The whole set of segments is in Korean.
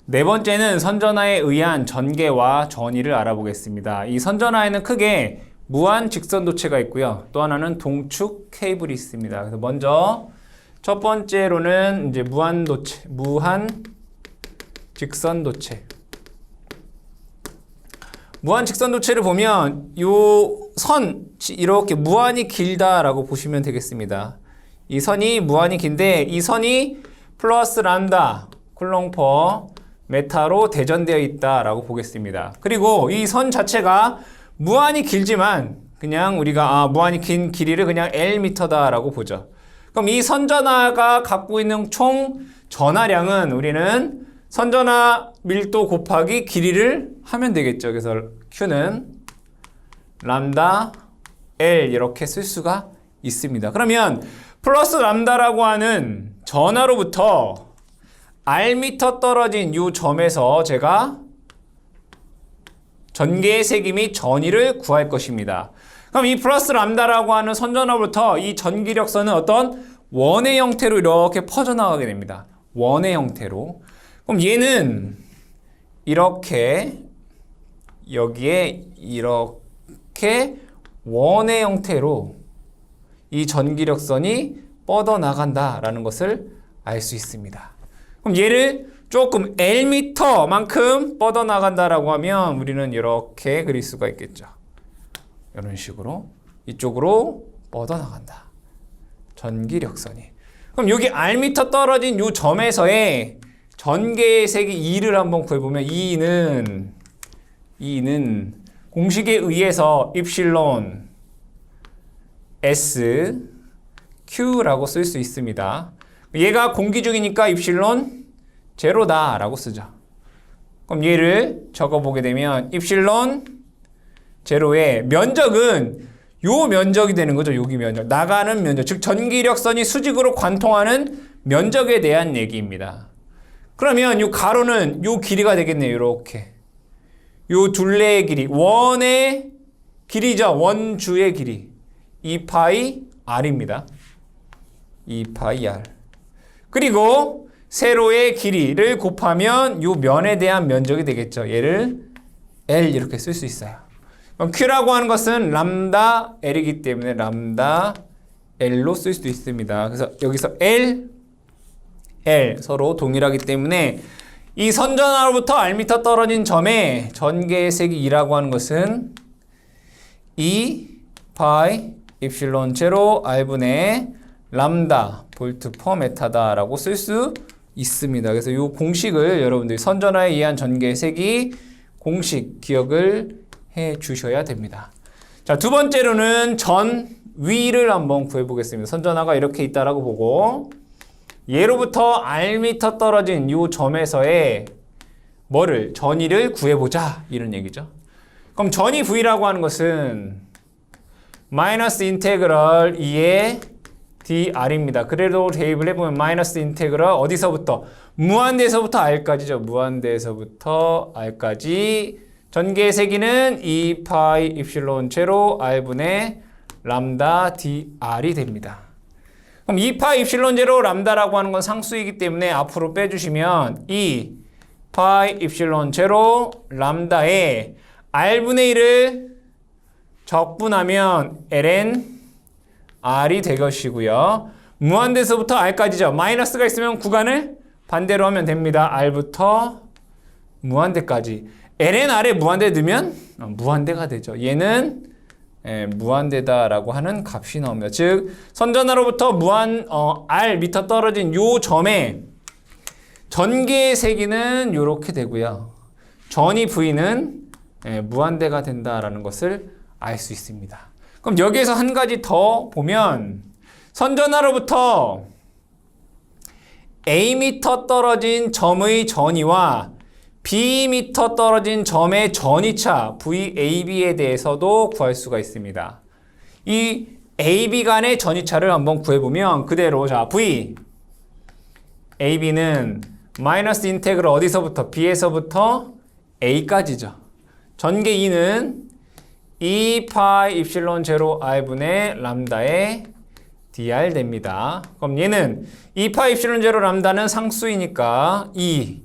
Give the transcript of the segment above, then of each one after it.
네 번째는 선전하에 의한 전개와 전이를 알아보겠습니다. 이 선전하에는 크게 무한 직선도체가 있고요. 또 하나는 동축 케이블이 있습니다. 그래서 먼저 첫 번째로는 이제 무한 직선도체. 무한 직선도체를 보면 요 선 이렇게 무한히 길다라고 보시면 되겠습니다. 이 선이 무한히 긴데 이 선이 플러스 람다 쿨롱/퍼 메타로 대전되어 있다라고 보겠습니다. 그리고 이 선 자체가 무한히 길지만 그냥 우리가 무한히 긴 길이를 그냥 L미터다라고 보죠. 그럼 이 선전하가 갖고 있는 총 전하량은 우리는 선전하 밀도 곱하기 길이를 하면 되겠죠. 그래서 Q는 람다 L 이렇게 쓸 수가 있습니다. 그러면 플러스 람다라고 하는 전하로부터 R미터 떨어진 이 점에서 제가 전개의 세기 및 전위를 구할 것입니다. 그럼 이 플러스 람다라고 하는 선전하로부터 이 전기력선은 어떤 원의 형태로 이렇게 퍼져나가게 됩니다. 원의 형태로. 그럼 얘는 이렇게 여기에 이렇게 원의 형태로 이 전기력선이 뻗어나간다라는 것을 알 수 있습니다. 그럼 얘를 조금 L미터만큼 뻗어나간다라고 하면 우리는 이렇게 그릴 수가 있겠죠. 이런 식으로 이쪽으로 뻗어나간다. 전기력선이. 그럼 여기 R미터 떨어진 이 점에서의 전개의 세기 E를 한번 구해보면 E는 공식에 의해서 입실론 S Q라고 쓸 수 있습니다. 얘가 공기 중이니까 입실론 제로다라고 쓰죠. 그럼 얘를 적어보게 되면 입실론 제로의 면적은 요 면적이 되는 거죠. 여기 면적. 나가는 면적. 즉 전기력선이 수직으로 관통하는 면적에 대한 얘기입니다. 그러면 요 가로는 요 길이가 되겠네요. 이렇게. 요 둘레의 길이. 원의 길이죠. 원주의 길이. 2파이 R입니다. 2파이 R. 그리고 세로의 길이를 곱하면 요 면에 대한 면적이 되겠죠. 얘를 L 이렇게 쓸 수 있어요. 그럼 Q라고 하는 것은 람다 L이기 때문에 람다 L로 쓸 수도 있습니다. 그래서 여기서 L 서로 동일하기 때문에 이 선전하로부터 R미터 떨어진 점에 전개의 세기 2라고 하는 것은 2파이 입실론 제로 R분의 람다 볼트 퍼 메타다라고 쓸 수 있습니다. 그래서 이 공식을 여러분들이 선전하에 의한 전개의 세기 공식 기억을 해 주셔야 됩니다. 자, 두 번째로는 전위를 한번 구해 보겠습니다. 선전하가 이렇게 있다라고 보고 얘로부터 R미터 떨어진 이 점에서의 전위를 구해보자 이런 얘기죠. 그럼 전위 V라고 하는 것은 마이너스 인테그럴 2의 dr입니다. 그래도 대입을 해보면 마이너스 인테그럴 어디서부터? 무한대에서부터 r까지죠. 무한대에서부터 r까지 전개의 세기는 2파이 입실론 제로 r분의 람다 dr이 됩니다. 그럼 2파이 입실론 제로 람다라고 하는 건 상수이기 때문에 앞으로 빼주시면 2파이 입실론 제로 람다에 r분의 1을 적분하면 ln R이 될 것이고요. 무한대에서부터 R까지죠. 마이너스가 있으면 구간을 반대로 하면 됩니다. R부터 무한대까지. ln R에 무한대 넣으면 무한대가 되죠. 얘는 무한대다라고 하는 값이 나옵니다. 즉 선전하로부터 R 미터 떨어진 요 점에 전개의 세기는 이렇게 되고요. 전위 V는 무한대가 된다라는 것을 알 수 있습니다. 그럼 여기에서 한 가지 더 보면 선전하로부터 A미터 떨어진 점의 전위와 B미터 떨어진 점의 전위차 VAB에 대해서도 구할 수가 있습니다. 이 AB 간의 전위차를 한번 구해보면 그대로 자 AB는 마이너스 인테그럴 어디서부터? B에서부터 A까지죠. 전개 2는 2파이 입실론 제로 R분의 람다의 dr 됩니다. 그럼 얘는 2파이 입실론 제로 람다는 상수이니까 2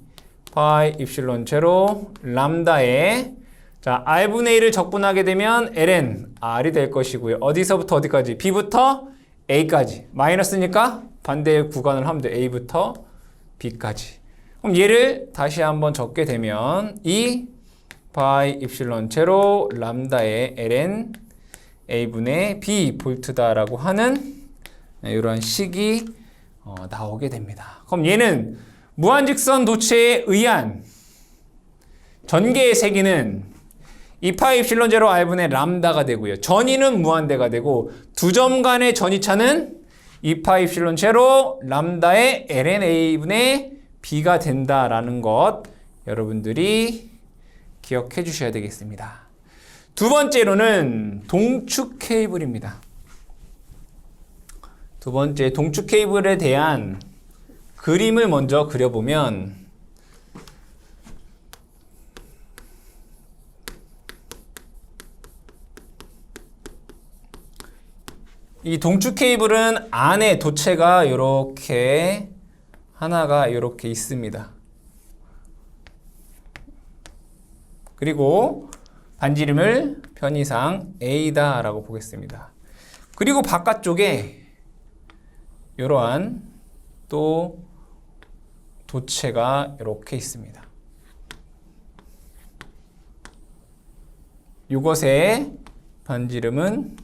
파이 입실론 제로 람다에 자 r분의 1을 적분하게 되면 ln r이 될 것이고요. 어디서부터 어디까지? b부터 a까지. 마이너스니까 반대의 구간을 하면 돼. a부터 b까지. 그럼 얘를 다시 한번 적게 되면 2 파이 입실론 제로 람다의 ln a분의 b 볼트다라고 하는 이러한 식이 나오게 됩니다. 그럼 얘는 무한직선 도체에 의한 전개의 세기는 2파이 입실론 제로 r분의 람다가 되고요. 전위는 무한대가 되고 두 점 간의 전위차는 2파이 입실론 제로 람다의 ln a분의 b가 된다라는 것 여러분들이 기억해 주셔야 되겠습니다. 두 번째로는 동축 케이블입니다. 두 번째 동축 케이블에 대한 그림을 먼저 그려보면 이 동축 케이블은 안에 도체가 이렇게 하나가 이렇게 있습니다. 그리고 반지름을 편의상 A다 라고 보겠습니다. 그리고 바깥쪽에 이러한 또 도체가 이렇게 있습니다. 이것의 반지름은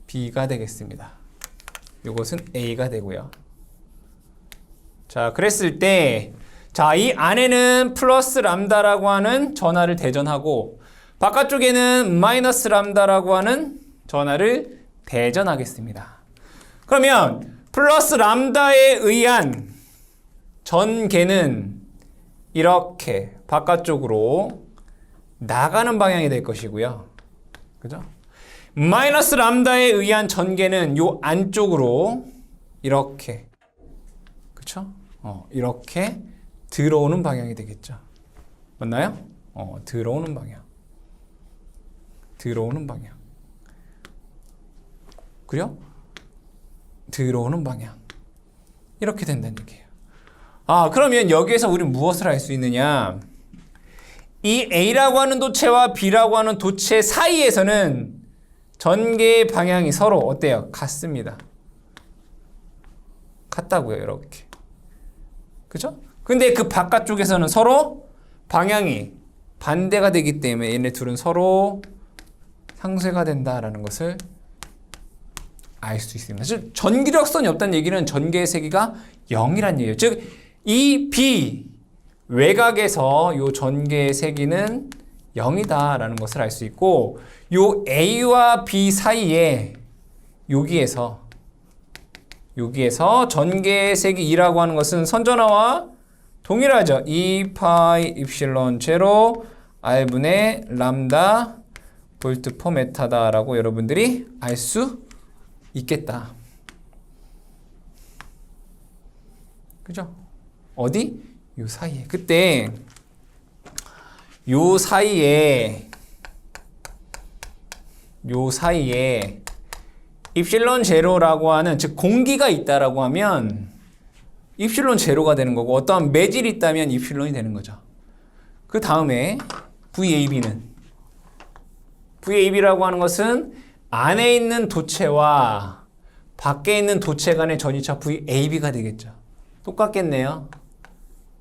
B가 되겠습니다. 이것은 A가 되고요. 자, 그랬을 때 자, 이 안에는 플러스 람다라고 하는 전하를 대전하고 바깥쪽에는 마이너스 람다라고 하는 전하를 대전하겠습니다. 그러면 플러스 람다에 의한 전개는 이렇게 바깥쪽으로 나가는 방향이 될 것이고요. 그죠? 마이너스 람다에 의한 전개는 요 안쪽으로 이렇게 그쵸? 이렇게 들어오는 방향이 되겠죠. 맞나요? 들어오는 방향. 들어오는 방향. 그래요? 들어오는 방향. 이렇게 된다는 얘기예요. 그러면 여기에서 우리는 무엇을 할 수 있느냐? 이 A라고 하는 도체와 B라고 하는 도체 사이에서는 전개의 방향이 서로 어때요? 같습니다. 같다고요, 이렇게. 그죠? 근데 그 바깥쪽에서는 서로 방향이 반대가 되기 때문에 얘네 둘은 서로 상쇄가 된다라는 것을 알 수 있습니다. 즉 전기력선이 없다는 얘기는 전개의 세기가 0이란 얘기예요. 즉 이 B 외곽에서 요 전개의 세기는 0이다라는 것을 알 수 있고 요 A와 B 사이에 여기에서 전개의 세기 2라고 하는 것은 선전하와 동일하죠. 2파이 입실론 제로 r분의 람다 볼트 퍼 메타다라고 여러분들이 알 수 있겠다. 그죠? 어디? 요 사이에. 그때 요 사이에 입실론 제로라고 하는 즉 공기가 있다라고 하면 입실론 제로가 되는 거고 어떠한 매질이 있다면 입실론이 되는 거죠. 그 다음에 VAB라고 하는 것은 안에 있는 도체와 밖에 있는 도체 간의 전위차 VAB가 되겠죠. 똑같겠네요.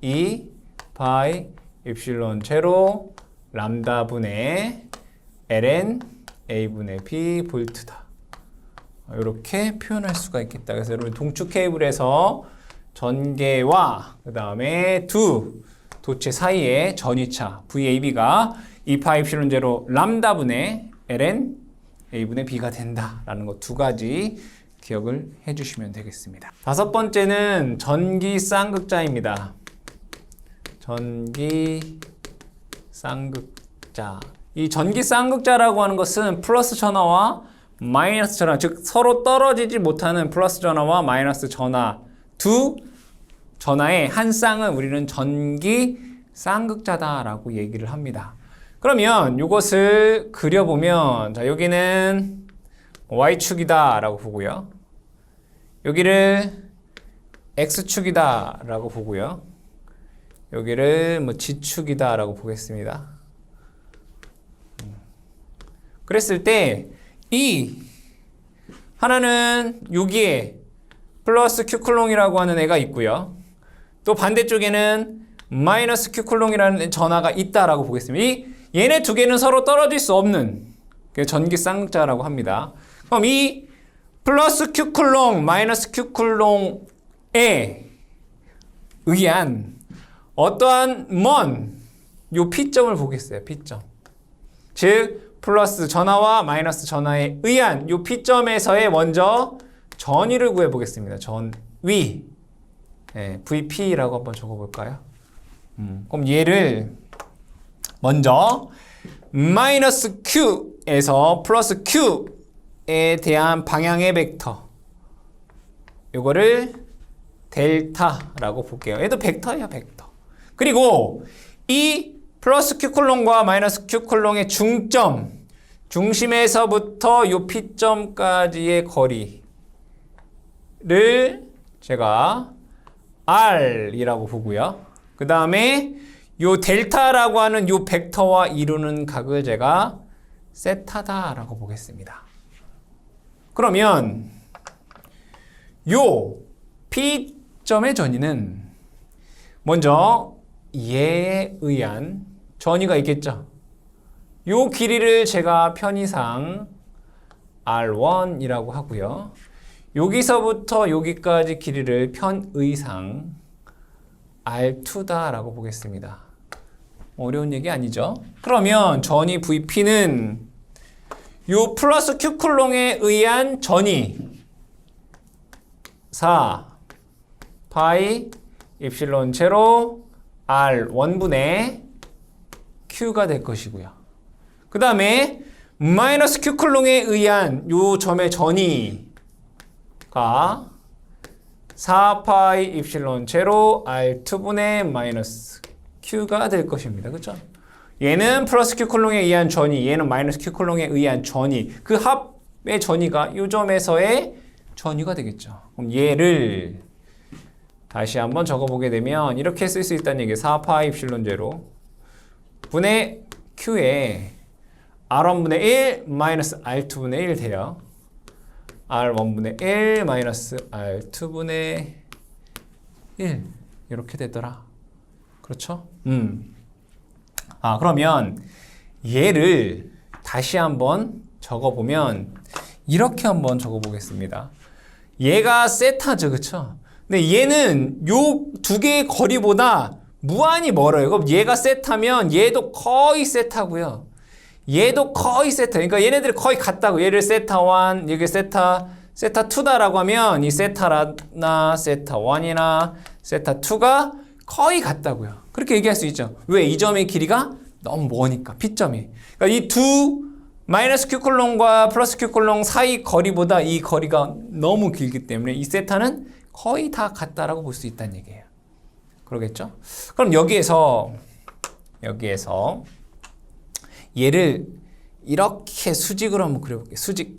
2 파이 입실론 제로 람다 분의 ln a분의 b 볼트다. 이렇게 표현할 수가 있겠다. 그래서 여러분 동축 케이블에서 전개와 그 다음에 두 도체 사이의 전위차 VAB가 2파 입실론 제로 람다 분의 ln a분의 b가 된다라는 것 두 가지 기억을 해주시면 되겠습니다. 다섯 번째는 전기 쌍극자입니다. 전기 쌍극자. 이 전기 쌍극자라고 하는 것은 플러스 전하와 마이너스 전하, 즉 서로 떨어지지 못하는 플러스 전하와 마이너스 전하 두 전하의 한 쌍을 우리는 전기 쌍극자다라고 얘기를 합니다. 그러면 이것을 그려보면 자 여기는 Y축이다 라고 보고요. 여기를 X축이다 라고 보고요. 여기를 뭐 지축이다라고 보겠습니다. 그랬을 때 이 하나는 여기에 플러스 Q쿨롱이라고 하는 애가 있고요. 또 반대쪽에는 마이너스 Q쿨롱이라는 전하가 있다라고 보겠습니다. 얘네 두 개는 서로 떨어질 수 없는 전기 쌍자라고 합니다. 그럼 이 플러스 Q쿨롱, 마이너스 Q쿨롱에 의한 어떠한 요 P점을 보겠어요. P점. 즉 플러스 전하와 마이너스 전하에 의한 요 P점에서의 먼저 전위를 구해보겠습니다. 전위. 네, VP라고 한번 적어볼까요? 그럼 얘를 먼저 마이너스 Q에서 플러스 Q에 대한 방향의 벡터 요거를 델타라고 볼게요. 얘도 벡터예요, 벡터. 그리고 이 플러스 Q쿨롱과 마이너스 Q쿨롱의 중점, 중심에서부터 요 P점까지의 거리를 제가 R이라고 보고요. 그 다음에 요 델타라고 하는 요 벡터와 이루는 각을 제가 세타다라고 보겠습니다. 그러면 요 P점의 전위는 먼저 얘에 의한 전위가 있겠죠. 요 길이를 제가 편의상 R1이라고 하고요. 여기서부터 여기까지 길이를 편의상 R2다라고 보겠습니다. 어려운 얘기 아니죠? 그러면 전위 VP는 요 플러스 Q쿨롱에 의한 전위 4 파이 입실론 제로 R1분의 Q가 될 것이고요. 그 다음에 마이너스 Q쿨롱에 의한 요 점의 전위가 4파이 입실론 제로 R2분의 마이너스 Q가 될 것입니다. 그렇죠? 얘는 플러스 Q쿨롱에 의한 전위, 얘는 마이너스 Q쿨롱에 의한 전위. 그 합의 전위가 요 점에서의 전위가 되겠죠. 그럼 얘를 다시 한번 적어보게 되면 이렇게 쓸 수 있다는 얘기예요. 4파이 입실론 제로 분의 Q에 R1분의 1 마이너스 R2분의 1 돼요. R1분의 1 마이너스 R2분의 1 이렇게 되더라. 그렇죠? 그러면 얘를 다시 한번 적어보면 이렇게 한번 적어보겠습니다. 얘가 세타죠. 그렇죠? 근데 얘는 요 두 개의 거리보다 무한히 멀어요. 그럼 얘가 세타면 얘도 거의 세타고요. 얘도 거의 세타. 그러니까 얘네들이 거의 같다고. 얘를 세타1, 여기 세타2다라고 하면 이 세타나 세타1이나 세타2가 거의 같다고요. 그렇게 얘기할 수 있죠. 왜? 이 점의 길이가 너무 머니까. P점이. 그러니까 이 두 마이너스 Q쿨롱과 플러스 Q쿨롱 사이 거리보다 이 거리가 너무 길기 때문에 이 세타는 거의 다 같다라고 볼 수 있다는 얘기예요. 그러겠죠? 그럼 여기에서 얘를 이렇게 수직으로 한번 그려볼게요. 수직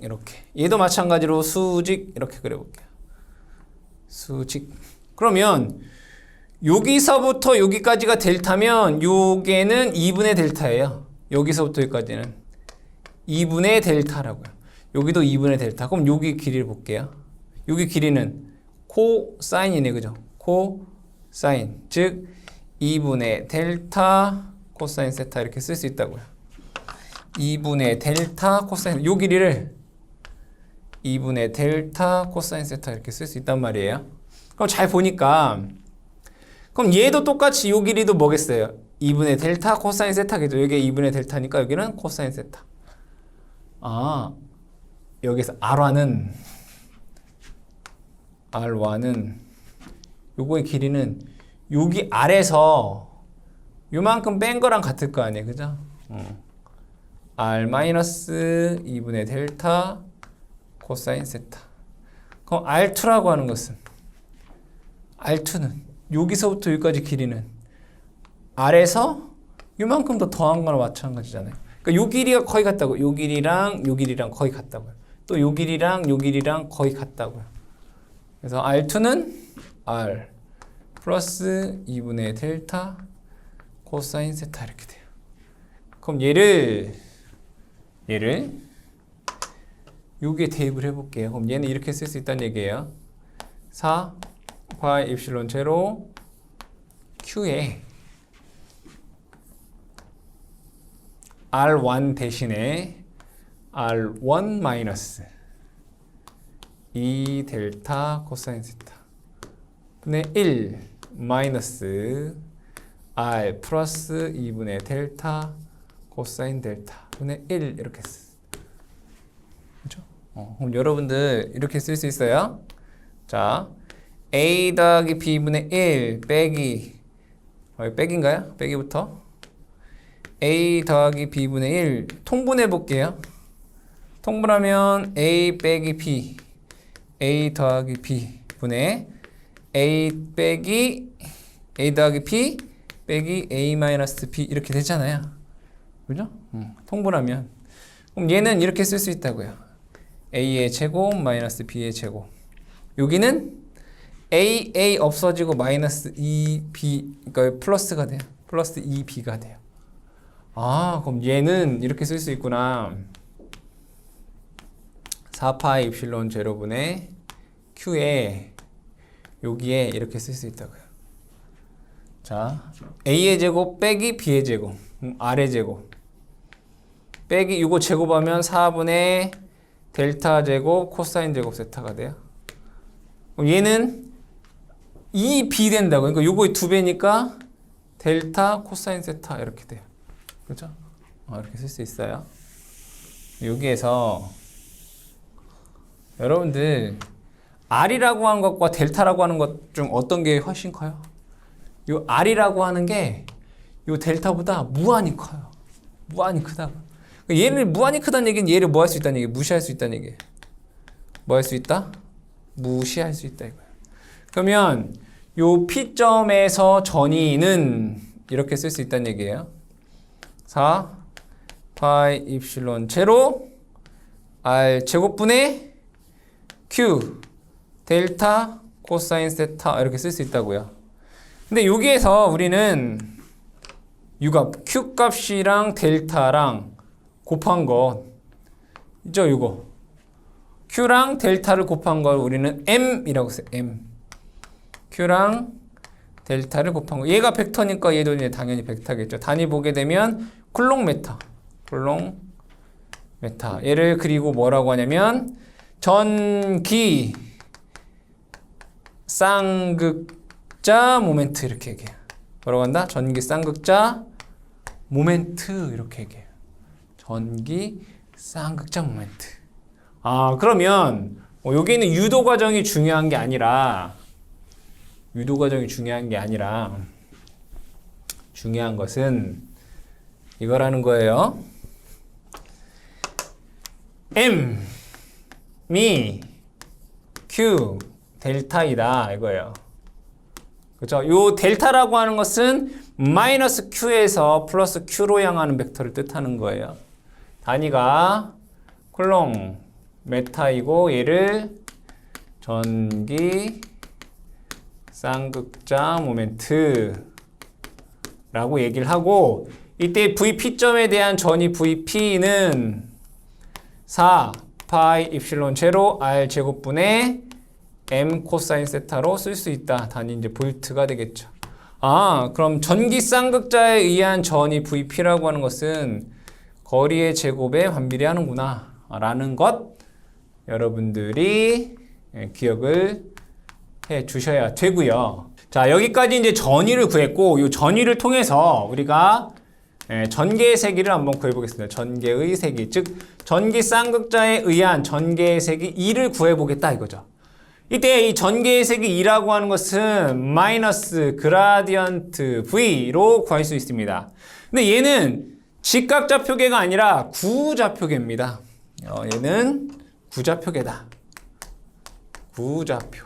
이렇게. 얘도 마찬가지로 수직 이렇게 그려볼게요. 수직. 그러면 여기서부터 여기까지가 델타면 요게는 2분의 델타예요. 여기서부터 여기까지는 2분의 델타라고요. 여기도 2분의 델타. 그럼 여기 길이를 볼게요. 여기 길이는 코사인이네. 그죠? 코사인. 즉 2분의 델타 코사인 세타 이렇게 쓸 수 있다고요. 2분의 델타 코사인. 요 길이를 2분의 델타 코사인 세타 이렇게 쓸 수 있단 말이에요. 그럼 잘 보니까 그럼 얘도 똑같이 요 길이도 뭐겠어요? 2분의 델타 코사인 세타겠죠. 여기가 2분의 델타니까 여기는 코사인 세타. 여기서 R1은 요거의 길이는 여기 아래서 요만큼 뺀 거랑 같을 거 아니에요. 그죠? R-2분의 델타 코사인 세타. 그럼 R2라고 하는 것은 R2는 여기서부터 여기까지 길이는 R에서 요만큼 더 더한 거나 마찬가지잖아요. 그러니까 요 길이가 거의 같다고. 요 길이랑 거의 같다고요. 또 요 길이랑 거의 같다고요. 그래서 R2는 R 플러스 2분의 델타 코사인 세타 이렇게 돼요. 그럼 얘를 여기에 대입을 해볼게요. 그럼 얘는 이렇게 쓸 수 있다는 얘기예요. 4 파이 입실론 제로 Q에 R1 대신에 R1 마이너스 2 델타 코사인 세타 분의 1 마이너스 R 플러스 2분의 델타 코사인 델타 분의 1 이렇게 쓰. 그렇죠? 그럼 여러분들 이렇게 쓸 수 있어요. 자, A 더하기 B분의 1 빼기 빼기인가요? 빼기부터 A 더하기 B분의 1 통분해 볼게요. 통분하면 A 빼기 B A 더하기 B 분의 A 빼기 A 더하기 B 빼기 A 마이너스 B 이렇게 되잖아요. 그죠? 통분하면 그럼 얘는 이렇게 쓸 수 있다고요. A의 제곱 마이너스 B의 제곱. 여기는 A 없어지고 마이너스 2B 그러니까 플러스가 돼요. 플러스 2B가 돼요. 아, 그럼 얘는 이렇게 쓸 수 있구나. 4파이 입실론 제로분의 Q에 여기에 이렇게 쓸 수 있다고요. 자, A의 제곱 빼기 B의 제곱 R의 제곱 빼기 이거 제곱하면 4분의 델타 제곱 코사인 제곱 세타가 돼요. 그럼 얘는 2B 된다고. 그러니까 요거의 2배니까 델타 코사인 세타 이렇게 돼요. 그렇죠? 이렇게 쓸 수 있어요. 여기에서 여러분들 R이라고 하는 것과 델타라고 하는 것 중 어떤 게 훨씬 커요? 요 R이라고 하는 게 요 델타보다 무한히 커요. 무한히 크다고. 얘를 무한히 크다는 얘기는 얘를 뭐 할 수 있다는 얘기예요? 무시할 수 있다는 얘기예요. 뭐 할 수 있다? 무시할 수 있다 이거예요. 그러면 요 P점에서 전이는 이렇게 쓸 수 있다는 얘기예요. 4 파이 입실론 제로 R 제곱분의 Q 델타 코사인 세타 이렇게 쓸 수 있다고요. 근데 여기에서 우리는 유값 Q 값이랑 델타랑 곱한 것 있죠? 이거 Q랑 델타를 곱한 걸 우리는 M이라고 써요. M Q랑 델타를 곱한 거. 얘가 벡터니까 얘도 이제 당연히 벡터겠죠. 단위 보게 되면 쿨롱메타. 쿨롱메타. 얘를 그리고 뭐라고 하냐면 전기 쌍극자 모멘트 이렇게 얘기해요. 뭐라고 한다? 전기 쌍극자 모멘트 이렇게 얘기해요. 전기 쌍극자 모멘트. 아, 그러면 여기는 유도 과정이 중요한 게 아니라 중요한 것은 이거라는 거예요. M이 Q 델타이다 이거예요. 그렇죠? 요 델타라고 하는 것은 마이너스 Q에서 플러스 Q로 향하는 벡터를 뜻하는 거예요. 단위가 쿨롱 메타이고 얘를 전기 쌍극자 모멘트라고 얘기를 하고 이때 VP점에 대한 전이 VP는 4 파이 입실론 제로 R 제곱분의 M 코사인 세타로 쓸 수 있다. 단위 이제 볼트가 되겠죠. 아, 그럼 전기 쌍극자에 의한 전이 VP라고 하는 것은 거리의 제곱에 환비례하는구나 라는 것 여러분들이 기억을 해 주셔야 되고요. 자, 여기까지 이제 전위를 구했고 이 전위를 통해서 우리가 전개의 세기를 한번 구해보겠습니다. 전개의 세기, 즉 전기 쌍극자에 의한 전개의 세기 2를 구해보겠다 이거죠. 이때 이 전개의 세기 2라고 하는 것은 마이너스 그라디언트 V로 구할 수 있습니다. 근데 얘는 직각좌표계가 아니라 구좌표계입니다. 얘는 구좌표계다. 구좌표.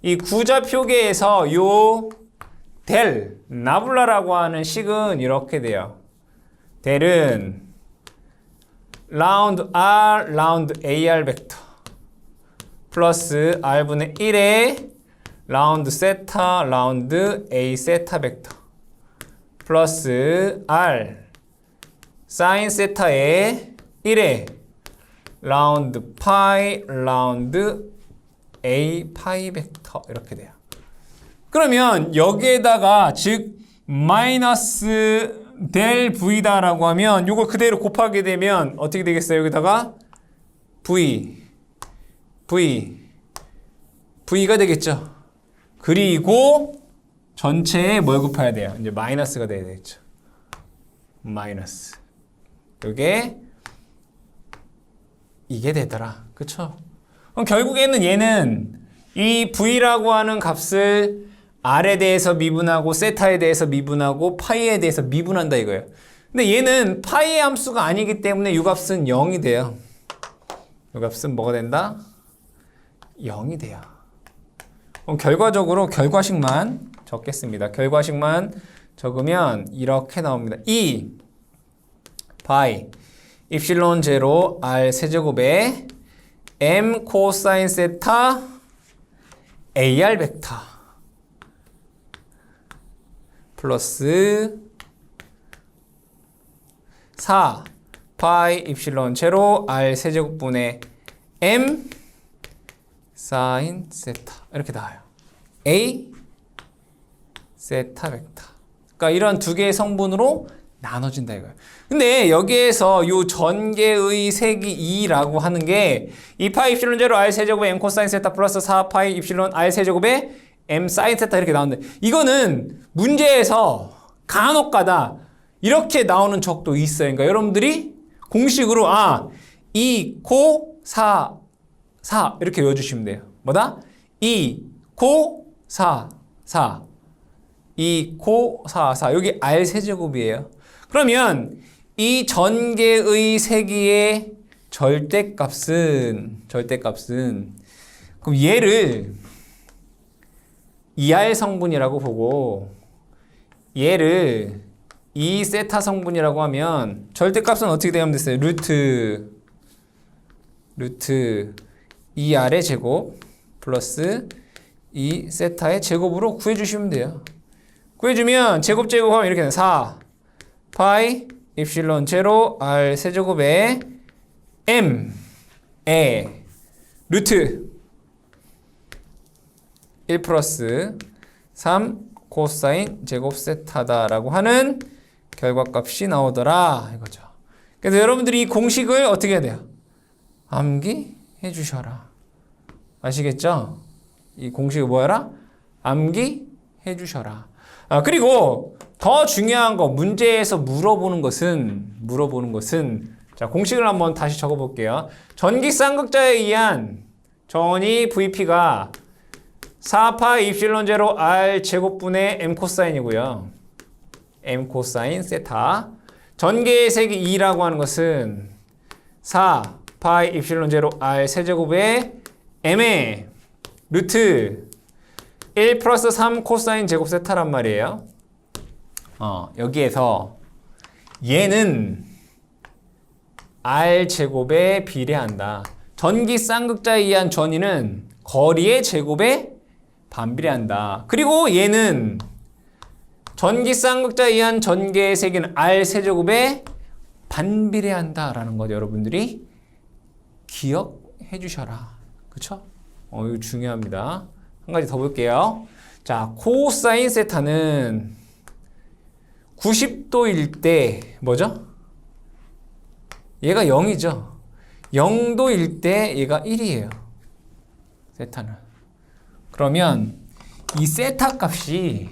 이 구좌표계에서 요 델, 나블라라고 하는 식은 이렇게 돼요. 델은 라운드 R, 라운드 AR 벡터 플러스 R분의 1의 라운드 세타 라운드 A 세타 벡터 플러스 R 사인 세타의 1에 라운드 파이 라운드 A 파이 벡터 이렇게 돼요. 그러면 여기에다가 즉 마이너스 델 V다라고 하면 이걸 그대로 곱하게 되면 어떻게 되겠어요? 여기다가 V가 되겠죠. 그리고 전체에 뭘 곱해야 돼요? 이제 마이너스가 돼야 되겠죠. 마이너스. 이게 되더라. 그쵸? 그럼 결국에는 얘는 이 V라고 하는 값을 R에 대해서 미분하고 세타에 대해서 미분하고 파이에 대해서 미분한다 이거예요. 근데 얘는 파이의 함수가 아니기 때문에 이 값은 0이 돼요. 이 값은 뭐가 된다? 0이 돼요. 그럼 결과적으로 결과식만 적겠습니다. 결과식만 적으면 이렇게 나옵니다. 2 파이 입실론 제로 R 세제곱에 M 코사인 세타 AR 벡터 플러스 4 파이 입실론 제로 R 세제곱분의 M 사인 세타 이렇게 나와요. A 세타 벡터. 그러니까 이런 두 개의 성분으로 나눠진다 이거예요. 근데 여기에서 이 전개의 색이 2라고 하는 게 2파이 입실론 제로 R 세제곱에 M 코사인 세타 플러스 4파이 입실론 R 세제곱에 M 사인 세타 이렇게 나오는데 이거는 문제에서 간혹가다 이렇게 나오는 적도 있어요. 그러니까 여러분들이 공식으로 2 코 4 이렇게 외워주시면 돼요. 뭐다? 2 코 4 2 코 4 여기 R 세제곱이에요. 그러면 이 전개의 세기의 절대값은 그럼 얘를 2R 성분이라고 보고 얘를 2세타 성분이라고 하면 절대값은 어떻게 되면 됐어요? 루트 2R의 제곱 플러스 2세타의 제곱으로 구해주시면 돼요. 구해주면 제곱하면 이렇게 돼요. 4 파이 입실론 제로 R 세제곱에 M 에 루트 1 플러스 3 코사인 제곱 세타다라고 하는 결과값이 나오더라 이거죠. 그래서 여러분들이 이 공식을 어떻게 해야 돼요? 암기해 주셔라. 아시겠죠? 이 공식이 뭐야라? 암기해 주셔라. 그리고 더 중요한 거 문제에서 물어보는 것은 자 공식을 한번 다시 적어볼게요. 전기 쌍극자에 의한 전이 VP가 4파 입실론 제로 R 제곱분의 M 코사인이고요. M 코사인 세타. 전개의 색이 2라고 하는 것은 4 파이 입실론 제로 R 세제곱의 M의 루트 1 플러스 3 코사인 제곱 세타란 말이에요. 여기에서 얘는 R 제곱에 비례한다. 전기 쌍극자에 의한 전위는 거리의 제곱에 반비례한다. 그리고 얘는 전기 쌍극자에 의한 전개의 세기는 R 세제곱에 반비례한다 라는 것 여러분들이 기억해 주셔라. 그쵸? 이거 중요합니다. 한 가지 더 볼게요. 자, 코사인 세타는 90도일 때 뭐죠? 얘가 0이죠. 0도일 때 얘가 1이에요. 세타는. 그러면 이 세타 값이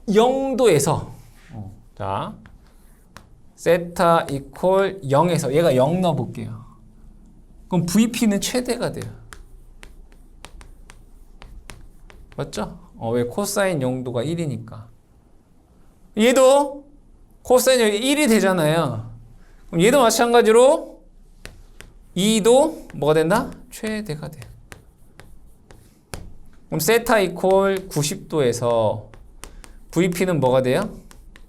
0도에서 자 세타 이퀄 0에서 얘가 0 넣어볼게요. 그럼 VP는 최대가 돼요. 맞죠? 왜? 코사인 0도가 1이니까. 얘도 코사인 1이 되잖아요. 그럼 얘도 마찬가지로 2도 뭐가 된다? 최대가 돼요. 그럼 세타 이퀄 90도에서 VP는 뭐가 돼요?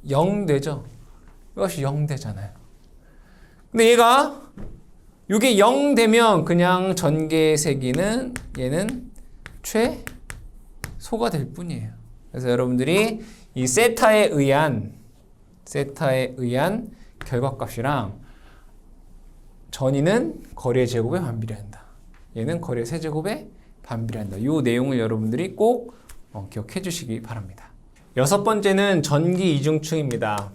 0 되죠? 이것이 0 되잖아요. 근데 이게 0 되면 그냥 전개의 세기는 얘는 최소가 될 뿐이에요. 그래서 여러분들이 이 세타에 의한 결과값이랑 전이는 거리의 제곱에 반비례한다. 얘는 거리의 세제곱에 반비례한다. 이 내용을 여러분들이 꼭 기억해 주시기 바랍니다. 여섯 번째는 전기 이중충입니다.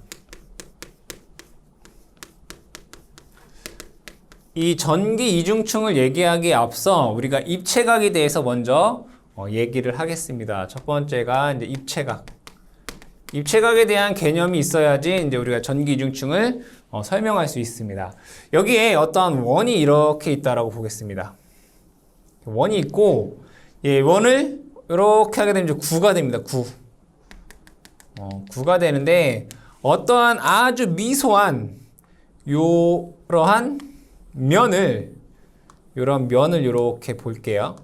이 전기 이중충을 얘기하기에 앞서 우리가 입체각에 대해서 먼저 얘기를 하겠습니다. 첫 번째가 이제 입체각. 입체각에 대한 개념이 있어야지 이제 우리가 전기 이중충을 설명할 수 있습니다. 여기에 어떤 원이 이렇게 있다라고 보겠습니다. 원이 있고, 예, 원을 이렇게 하게 되면 이제 9가 됩니다. 9가 되는데 어떠한 아주 미소한 요러한 면을 이렇게 볼게요.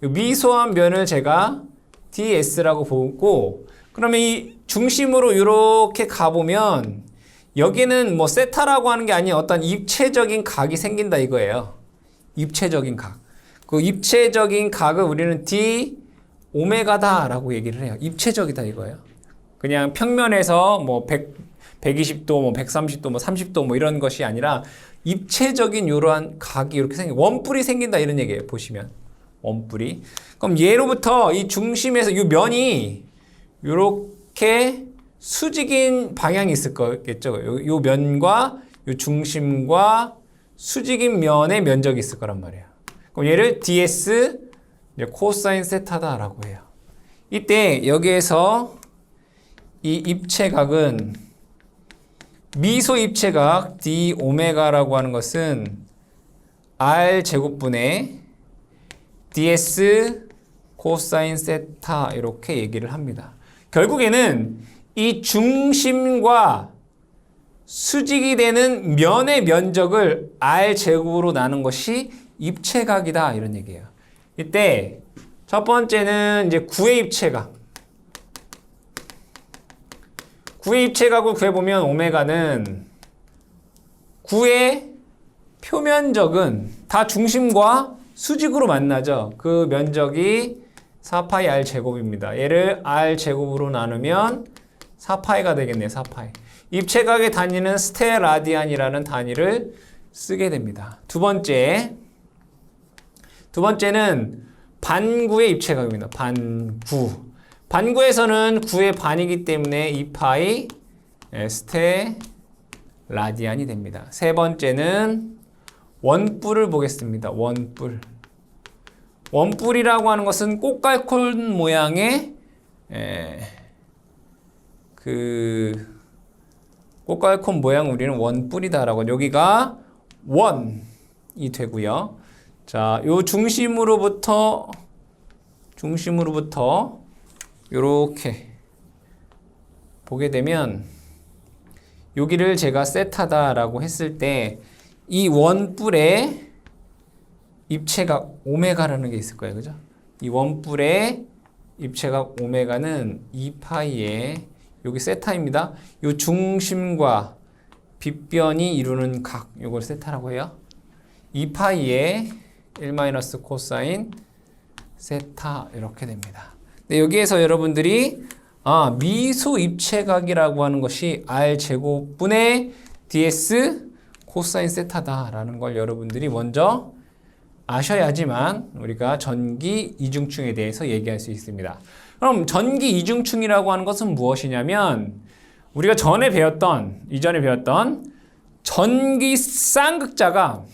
미소한 면을 제가 ds라고 보고, 그러면 이 중심으로 이렇게 가보면 여기는 뭐 세타라고 하는 게 아닌 어떤 입체적인 각이 생긴다 이거예요. 입체적인 각. 그 입체적인 각을 우리는 d 오메가다라고 얘기를 해요. 입체적이다 이거예요. 그냥 평면에서 뭐 120도, 뭐 130도, 뭐 30도 뭐 이런 것이 아니라 입체적인 이러한 각이 이렇게 원뿔이 생긴다 이런 얘기예요. 보시면 원뿔이. 그럼 예로부터 이 중심에서 이 면이 이렇게 수직인 방향이 있을 거겠죠. 요 면과 요 중심과 수직인 면의 면적이 있을 거란 말이에요. 그럼 얘를 ds 코사인 세타다라고 해요. 이때 여기에서 이 입체각은 미소 입체각 d 오메가라고 하는 것은 r 제곱분의 ds 코사인 세타 이렇게 얘기를 합니다. 결국에는 이 중심과 수직이 되는 면의 면적을 r 제곱으로 나눈 것이 입체각이다 이런 얘기예요. 이때 첫 번째는 이제 9의 입체각. 9의 입체각을 구해보면 오메가는 9의 표면적은 다 중심과 수직으로 만나죠. 그 면적이 4파이 r 제곱입니다. 얘를 r 제곱으로 나누면 4파이가 되겠네요. 4파이. 입체각의 단위는 스테라디안이라는 단위를 쓰게 됩니다. 두 번째는 반구의 입체각입니다. 반구. 반구에서는 9의 반이기 때문에 2파이 스테라디안이 됩니다. 세 번째는 원뿔을 보겠습니다. 원뿔이라고 하는 것은 꽃갈콘 모양의 꽃갈콘 모양 우리는 원뿔이다라고, 여기가 원이 되고요. 자, 요 중심으로부터 요렇게 보게 되면 여기를 제가 세타다라고 했을 때 이 원뿔에 입체각 오메가라는 게 있을 거예요. 그죠? 이 원뿔의 입체각 오메가는 2파이에 여기 세타입니다. 요 중심과 빗변이 이루는 각, 요걸 세타라고 해요. 2파이에 1- 코사인 세타 이렇게 됩니다. 근데 여기에서 여러분들이 미소 입체각이라고 하는 것이 r 제곱분의 ds 코사인 세타다라는 걸 여러분들이 먼저 아셔야지만 우리가 전기 이중충에 대해서 얘기할 수 있습니다. 그럼 전기 이중충이라고 하는 것은 무엇이냐면 우리가 이전에 배웠던 전기 쌍극자가,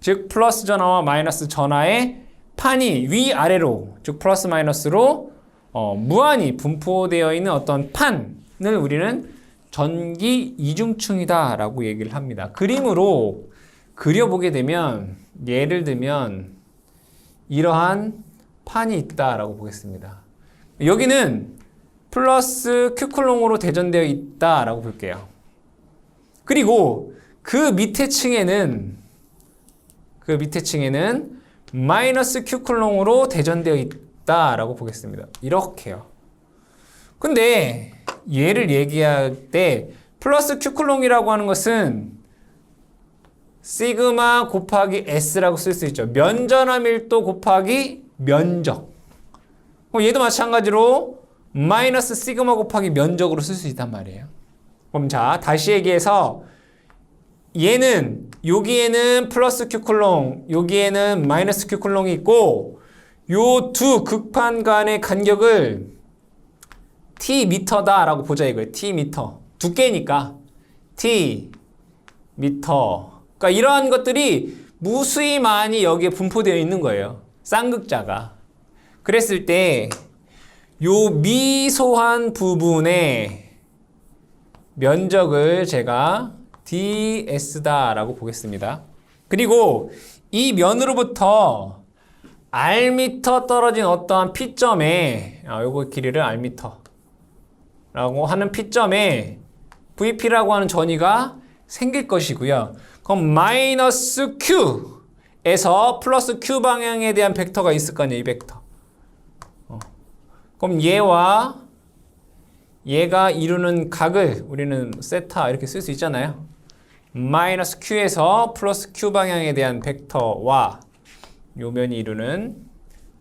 즉 플러스 전하와 마이너스 전하의 판이 위아래로, 즉 플러스 마이너스로 무한히 분포되어 있는 어떤 판을 우리는 전기 이중충이다 라고 얘기를 합니다. 그림으로 그려보게 되면 예를 들면 이러한 판이 있다라고 보겠습니다. 여기는 플러스 큐클롱으로 대전되어 있다라고 볼게요. 그리고 그 밑에 층에는 마이너스 큐클롱으로 대전되어 있다라고 보겠습니다. 이렇게요. 근데 얘를 얘기할 때 플러스 큐클롱이라고 하는 것은 시그마 곱하기 S라고 쓸 수 있죠. 면전화 밀도 곱하기 면적. 그럼 얘도 마찬가지로 마이너스 시그마 곱하기 면적으로 쓸 수 있단 말이에요. 그럼 자, 다시 얘기해서 얘는 여기에는 플러스 q 쿨롱, 여기에는 마이너스 q 쿨롱이 있고 요 두 극판 간의 간격을 t 미터다라고 보자 이거예요. t 미터. 두께니까 t 미터. 그러니까 이러한 것들이 무수히 많이 여기에 분포되어 있는 거예요. 쌍극자가. 그랬을 때 요 미소한 부분의 면적을 제가 ds다라고 보겠습니다. 그리고 이 면으로부터 r미터 떨어진 어떠한 P점에 요거 길이를 r미터라고 하는 P점에 VP라고 하는 전위가 생길 것이고요. 그럼 마이너스 Q에서 플러스 Q 방향에 대한 벡터가 있을 거 아니에요. 이 벡터. 그럼 얘와 얘가 이루는 각을 우리는 세타 이렇게 쓸 수 있잖아요. 마이너스 Q에서 플러스 Q 방향에 대한 벡터와 요 면이 이루는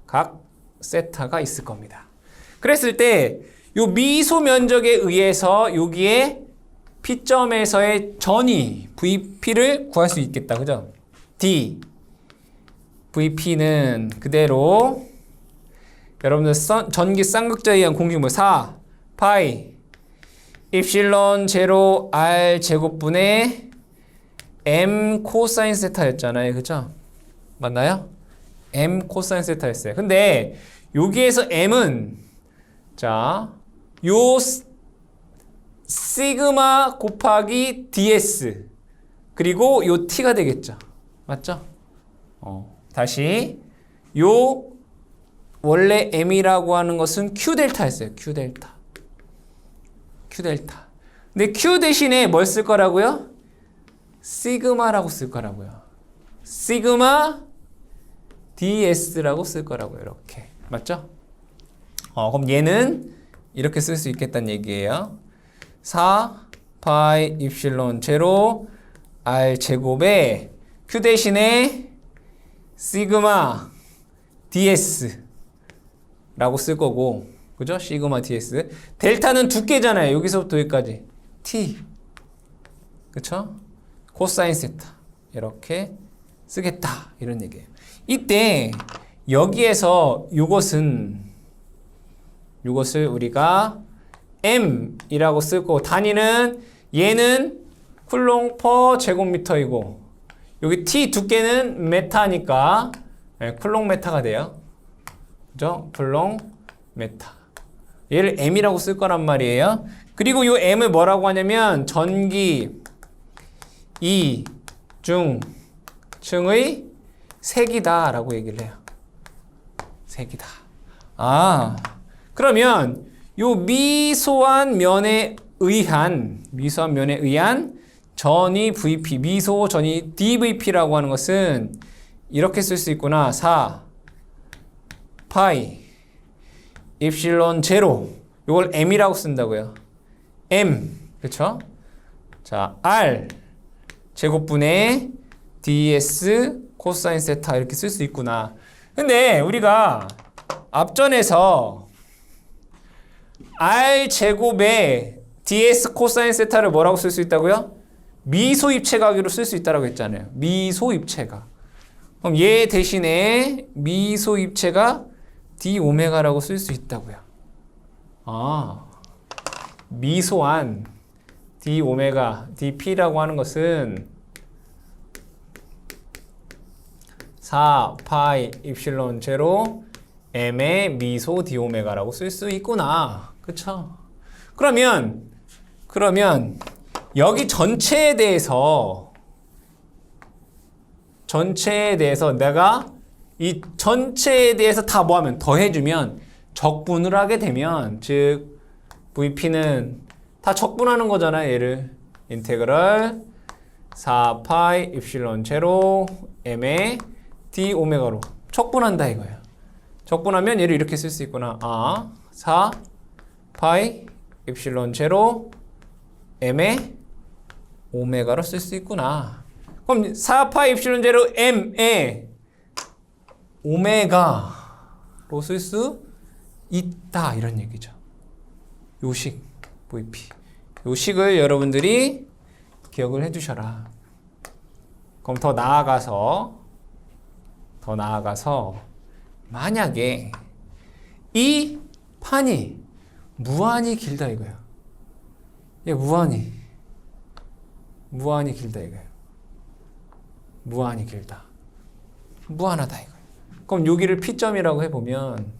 각 세타가 있을 겁니다. 그랬을 때 요 미소 면적에 의해서 여기에 P점에서의 전위 VP를 구할 수 있겠다. 그죠? D VP는 그대로 여러분들 전기 쌍극자에 의한 공식물 4 파이 입실론 제로 R 제곱분의 M 코사인 세타였잖아요. 그죠? 맞나요? M 코사인 세타였어요. 근데 여기에서 M은 자, 요 시그마 곱하기 ds 그리고 요 t가 되겠죠. 맞죠? 다시 요 원래 m이라고 하는 것은 q 델타였어요. q 델타. 근데 q 대신에 뭘 쓸 거라고요? 시그마라고 쓸 거라고요. 시그마 ds라고 쓸 거라고요. 이렇게. 맞죠? 그럼 얘는 이렇게 쓸 수 있겠다는 얘기예요. 4 파이 입실론 제로 r 제곱에 q 대신에 시그마 ds 라고 쓸 거고, 그죠? 시그마 ds. 델타는 두께잖아요. 여기서부터 여기까지 t, 그쵸? 코사인 세타 이렇게 쓰겠다 이런 얘기예요. 이때 여기에서 요것을 우리가 m이라고 쓸 거고, 단위는 얘는 쿨롱 퍼 제곱미터이고 여기 t 두께는 메타니까 쿨롱 메타가 돼요. 그죠? 쿨롱 메타. 얘를 m이라고 쓸 거란 말이에요. 그리고 요 m을 뭐라고 하냐면 전기 이중층의 색이다 라고 얘기를 해요. 색이다. 그러면 요 미소한 면에 의한 전위 VP, 미소 전위 DVP라고 하는 것은 이렇게 쓸 수 있구나. 4 파이 입실론 제로, 이걸 m이라고 쓴다고요. m, 그렇죠? 자, r 제곱분의 ds 코사인 세타 이렇게 쓸 수 있구나. 근데 우리가 앞전에서 r 제곱에 ds 코사인 세타를 뭐라고 쓸 수 있다고요? 미소 입체각으로 쓸 수 있다고 했잖아요. 미소 입체각. 그럼 얘 대신에 미소 입체각 d 오메가라고 쓸 수 있다고요. 미소한 d 오메가 dp라고 하는 것은 4 파이 입실론 제로 m의 미소 d 오메가라고 쓸 수 있구나. 그쵸? 그러면 여기 전체에 대해서 내가 이 전체에 대해서 다 뭐하면 더해주면 적분을 하게 되면, 즉 VP는 다 적분하는 거잖아요. 얘를 인테그럴 4 파이 입실론 제로 m의 d 오메가로 적분한다 이거예요. 적분하면 얘를 이렇게 쓸 수 있구나. 4 파이 입실론 제로 m의 오메가로 쓸 수 있구나. 그럼 4 파이 입실론 제로 m의 오메가로 쓸 수 있다 이런 얘기죠. 요식 VP. 요식을 여러분들이 기억을 해두셔라. 그럼 더 나아가서 만약에 이 판이 무한히 길다 이거예요. 예, 무한히 길다 이거예요. 무한히 길다. 무한하다 이거예요. 그럼 여기를 P점이라고 해보면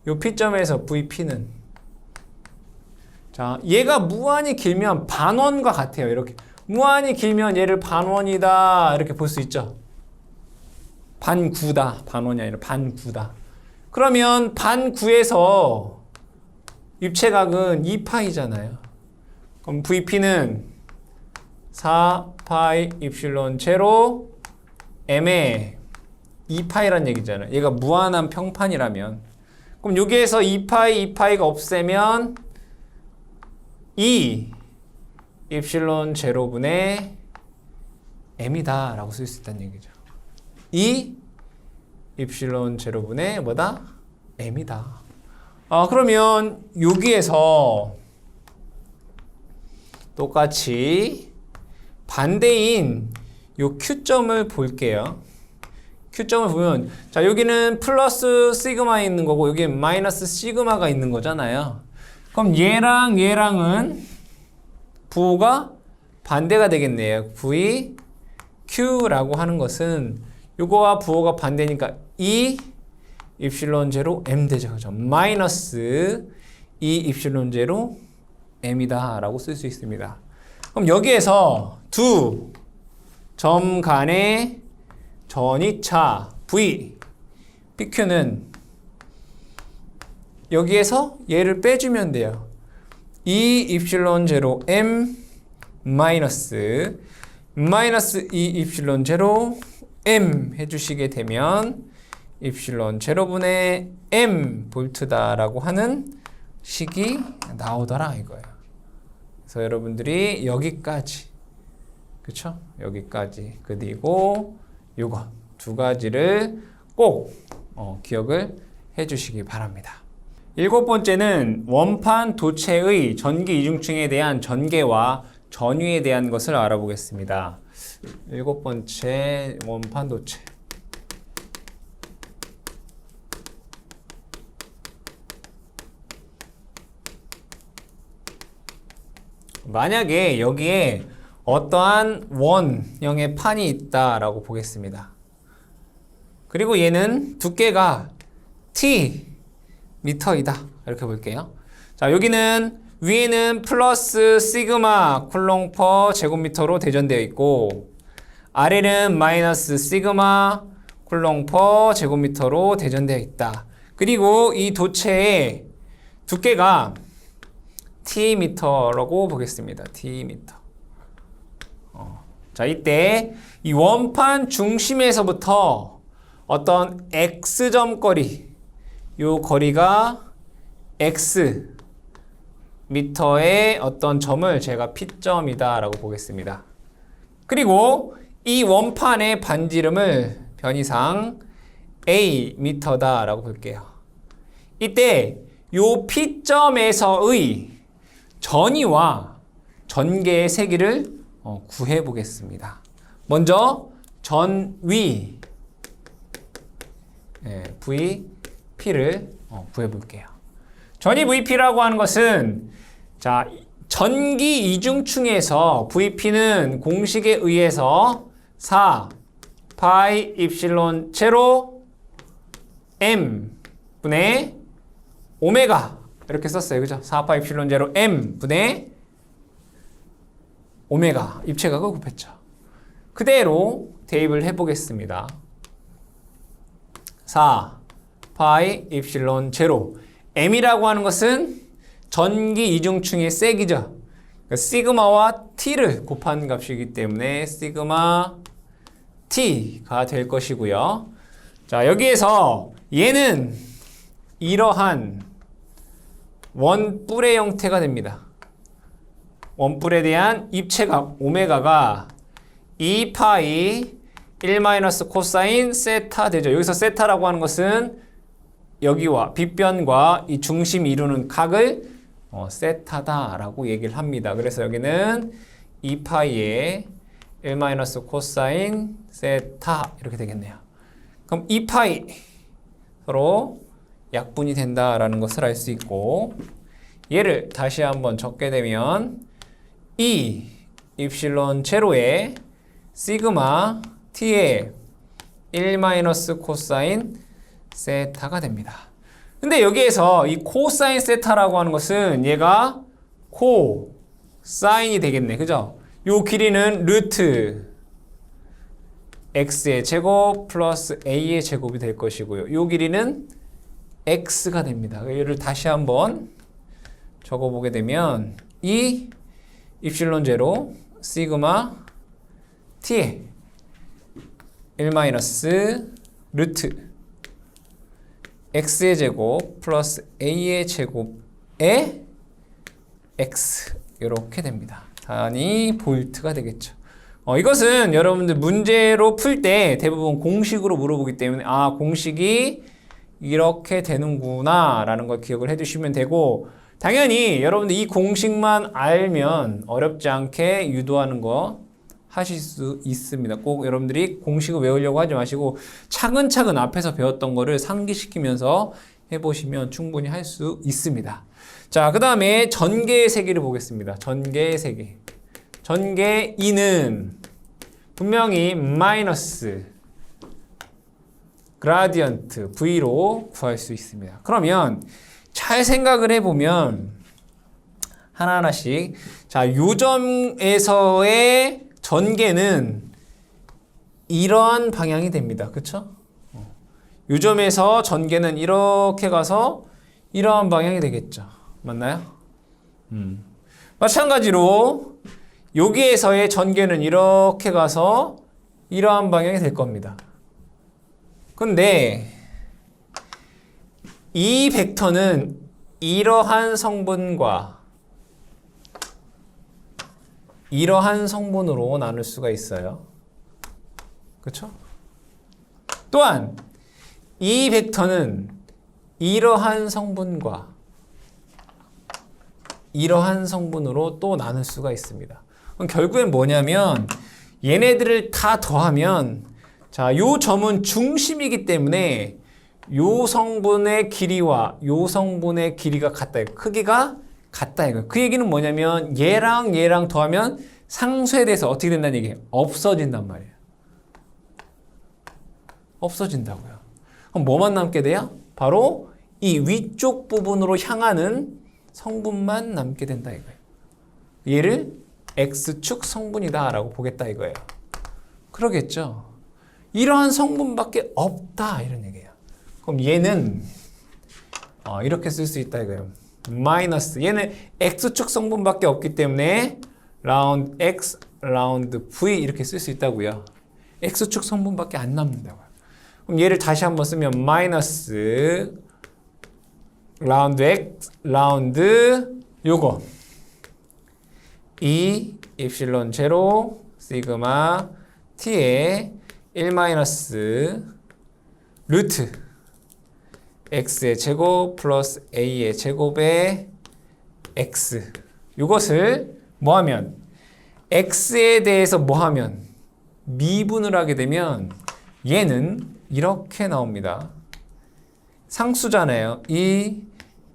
요 P점에서 VP는 자, 얘가 무한히 길면 반원과 같아요. 이렇게 무한히 길면 얘를 반원이다 이렇게 볼 수 있죠. 반구다. 반원이 아니라 반구다. 그러면 반구에서 입체각은 2파이잖아요. 그럼 VP는 4파이 입실론 제로 m의 2파이란 얘기잖아요. 얘가 무한한 평판이라면 그럼 여기에서 2파이가 없애면 2 입실론 제로분의 m이다 라고 쓸 수 있다는 얘기죠. 2 입실론 제로분의 뭐다? m이다. 그러면 여기에서 똑같이 반대인 요 Q점을 볼게요. Q점을 보면 자 여기는 플러스 시그마 있는 거고 여기는 마이너스 시그마가 있는 거잖아요. 그럼 얘랑은 부호가 반대가 되겠네요. V Q라고 하는 것은 요거와 부호가 반대니까 2 입실론 제로 M 되죠. 그죠? 마이너스 2 입실론 제로 M이다 라고 쓸 수 있습니다. 그럼 여기에서 두 점 간의 전이차 V PQ는 여기에서 얘를 빼주면 돼요. 2 입실론 제로 M 마이너스 2 입실론 제로 M 해주시게 되면 입실론 제로분의 M 볼트다라고 하는 식이 나오더라 이거예요. 그래서 여러분들이 여기까지 그쵸? 여기까지 그리고 요거 두 가지를 꼭 기억을 해주시기 바랍니다. 7번째는 원판 도체의 전기 이중층에 대한 전개와 전위에 대한 것을 알아보겠습니다. 7번째 원판 도체. 만약에 여기에 어떠한 원형의 판이 있다라고 보겠습니다. 그리고 얘는 두께가 T 미터이다. 이렇게 볼게요. 자, 여기는 위에는 플러스 시그마 쿨롱 퍼 제곱미터로 대전되어 있고 아래는 마이너스 시그마 쿨롱 퍼 제곱미터로 대전되어 있다. 그리고 이 도체의 두께가 T미터라고 보겠습니다. T미터. 자, 이때 이 원판 중심에서부터 어떤 X점 거리, 요 거리가 X 미터의 어떤 점을 제가 P점이다 라고 보겠습니다. 그리고 이 원판의 반지름을 변이상 A 미터다 라고 볼게요. 이때 요 P점에서의 전위와 전개의 세기를 구해 보겠습니다. 먼저 전위 VP를 구해 볼게요. 전위 VP라고 하는 것은 자, 전기 이중층에서 VP는 공식에 의해서 4 파이 입실론 제로 M 분의 오메가 이렇게 썼어요. 그죠? 4 파이 입실론 제로 M 분의 오메가 입체각을 곱했죠. 그대로 대입을 해보겠습니다. 4 파이 입실론 제로 M이라고 하는 것은 전기 이중층의 세기죠. 그러니까 시그마와 T를 곱한 값이기 때문에 시그마 T가 될 것이고요. 자, 여기에서 얘는 이러한 원뿔의 형태가 됩니다. 원뿔에 대한 입체각 오메가가 2파이 1 마이너스 코사인 세타 되죠. 여기서 세타라고 하는 것은 여기와 빗변과 이 중심이 이루는 각을 세타다라고 얘기를 합니다. 그래서 여기는 2파이의 1 코사인 세타 이렇게 되겠네요. 그럼 2파이 서로 약분이 된다라는 것을 알 수 있고, 얘를 다시 한번 적게 되면 이 입실론 제로의 시그마 t의 1 코사인 세타가 됩니다. 근데 여기에서 이 코사인 세타라고 하는 것은 얘가 코사인이 되겠네. 그죠? 요 길이는 루트 x의 제곱 플러스 a의 제곱이 될 것이고요. 요 길이는 x가 됩니다. 얘를 다시 한번 적어보게 되면 이 입실론 제로 시그마 t의 1 루트 x의 제곱 플러스 a의 제곱의 x 이렇게 됩니다. 단위 볼트가 되겠죠. 이것은 여러분들 문제로 풀 때 대부분 공식으로 물어보기 때문에 공식이 이렇게 되는구나 라는 걸 기억을 해두시면 되고, 당연히 여러분들 이 공식만 알면 어렵지 않게 유도하는 거 하실 수 있습니다. 꼭 여러분들이 공식을 외우려고 하지 마시고 차근차근 앞에서 배웠던 거를 상기시키면서 해보시면 충분히 할 수 있습니다. 자, 그 다음에 전개의 세기를 보겠습니다. 전개의 세기. 전개 2는 분명히 마이너스 그라디언트 V로 구할 수 있습니다. 그러면 잘 생각을 해보면 하나하나씩, 자, 요 점에서의 전개는 이러한 방향이 됩니다. 그쵸? 요 점에서 전개는 이렇게 가서 이러한 방향이 되겠죠. 맞나요? 마찬가지로 여기에서의 전개는 이렇게 가서 이러한 방향이 될 겁니다. 근데 이 벡터는 이러한 성분과 이러한 성분으로 나눌 수가 있어요. 그렇죠? 또한 이 벡터는 이러한 성분과 이러한 성분으로 또 나눌 수가 있습니다. 그럼 결국엔 뭐냐면 얘네들을 다 더하면, 자, 요 점은 중심이기 때문에 요 성분의 길이와 요 성분의 길이가 같다. 크기가 같다 이거예요. 그 얘기는 뭐냐면 얘랑 얘랑 더하면 상수에 대해서 어떻게 된다는 얘기예요? 없어진단 말이에요. 없어진다고요. 그럼 뭐만 남게 돼요? 바로 이 위쪽 부분으로 향하는 성분만 남게 된다 이거예요. 얘를 X축 성분이다 라고 보겠다 이거예요. 그러겠죠? 이러한 성분밖에 없다 이런 얘기예요. 그럼 얘는 이렇게 쓸 수 있다 이거예요. 마이너스, 얘는 X축 성분밖에 없기 때문에 라운드 X, 라운드 V 이렇게 쓸 수 있다고요. X축 성분밖에 안 남는다고요. 그럼 얘를 다시 한번 쓰면 마이너스 라운드 X, 라운드 요거 이 입실론 제로 시그마 T의 1 루트 x의 제곱 플러스 a의 제곱의 x, 이것을 뭐하면 x에 대해서 뭐하면 미분을 하게 되면 얘는 이렇게 나옵니다. 상수잖아요. 이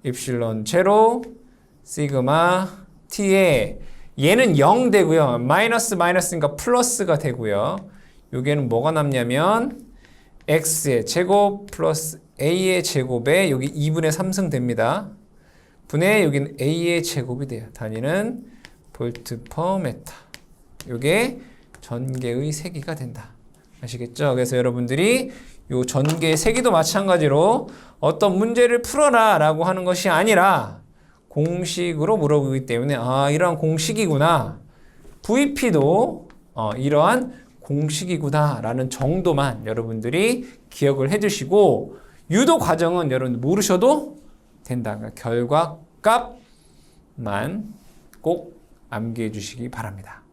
입실론 제로 시그마 t에 얘는 0 되고요. 마이너스 마이너스니까 플러스가 되고요. 여기에는 뭐가 남냐면 x의 제곱 플러스 a의 제곱에 여기 2분의 3승 됩니다. 분의 여기는 a의 제곱이 돼요. 단위는 볼트 퍼 메타. 이게 전개의 세기가 된다. 아시겠죠? 그래서 여러분들이 요 전개의 세기도 마찬가지로 어떤 문제를 풀어라 라고 하는 것이 아니라 공식으로 물어보기 때문에 이러한 공식이구나. VP도 이러한 공식이구나 라는 정도만 여러분들이 기억을 해주시고, 유도 과정은 여러분 모르셔도 된다. 그러니까 결과 값만 꼭 암기해 주시기 바랍니다.